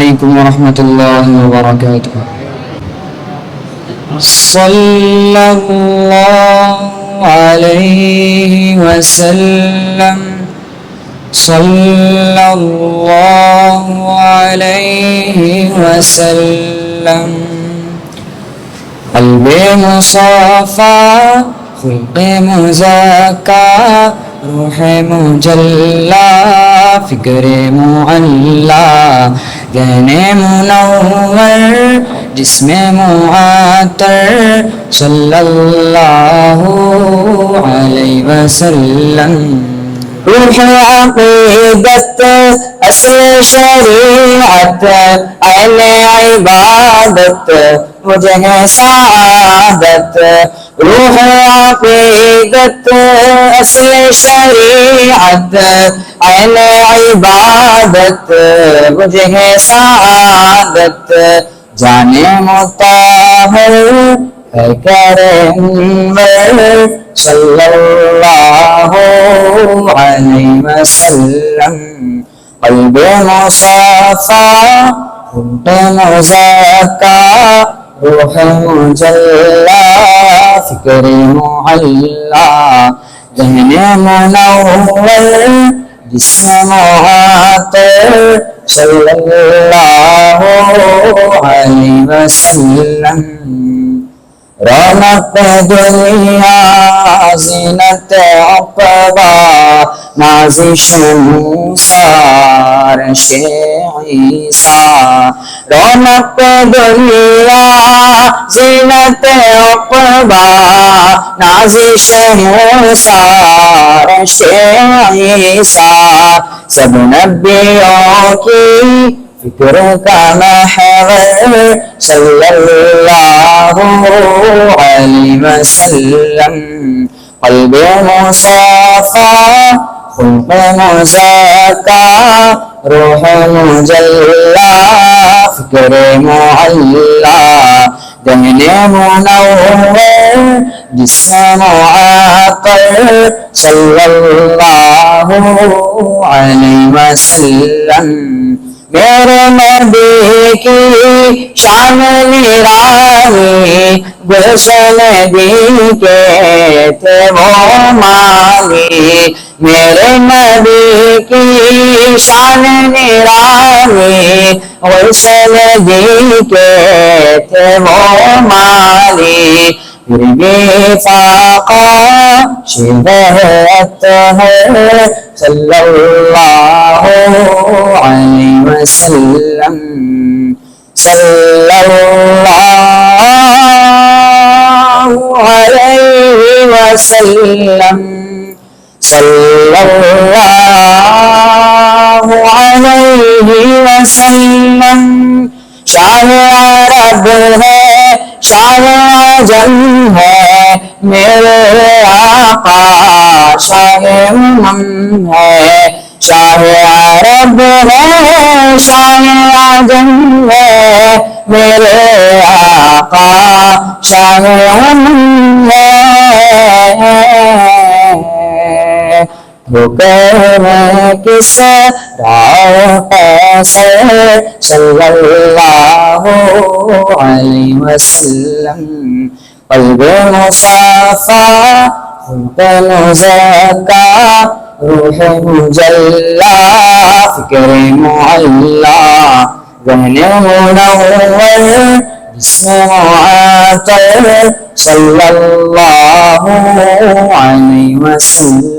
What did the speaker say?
عليكم ورحمة الله وبركاته. صلى الله عليه وسلم صلى الله عليه وسلم. قلب مصافى خلق مزكى روح مجلى فکر معلا ذہن منور جسم معطر صلی اللہ علیہ وسلم. روح عقیدت اصل شریعت عین عبادت وجہ سعادت. روح عقیدت اصل شریعت عین عبادت وجہ سعادت. جانے مطہر ہے کرمور صلی اللہ علیہ وسلم. قلب مصفى خلق مزكى روح مجلى فکر معلا ذہن منور جسم معطر صلی اللہ علیہ وسلم. رونق دنیا زینت عقبا نازش موسیٰ عرش عیسیٰ. رونق دنیا زینت عقبا نازش موسیٰ عرش عیسیٰ. سب نبیوں کی فکر کا محور صلی اللہ علیہ وسلم. قلب مصفى خلق مزكى روح مجلى فکر معلا ذہن منور جسم معطر صلی اللہ علیہ وسلم. میرے نبی کی شان نرالی گلشن دی کے تھے وہ مالی. میرے نبی کی شان نرالی گلشن دی کے تھے وہ مالی. پھر بھی فاقہ شبہت ہے صلی اللہ علیہ وسلم. صلی اللہ علیہ وسلم. صلی اللہ علیہ وسلم. شاہ عرب ہے شاہ عجم ہے میرے آقا شاہ ہے. شاہ عرب ہے شاہ عجم ہے میرے آقا شاہ ہے. وہ کہنے کس راہ قیصر صلی اللہ علیہ وسلم. قلب مصفى خلق مزكى روح مجلى فکر معلا ذہن منور جسم معطر صلی اللہ علیہ وسلم.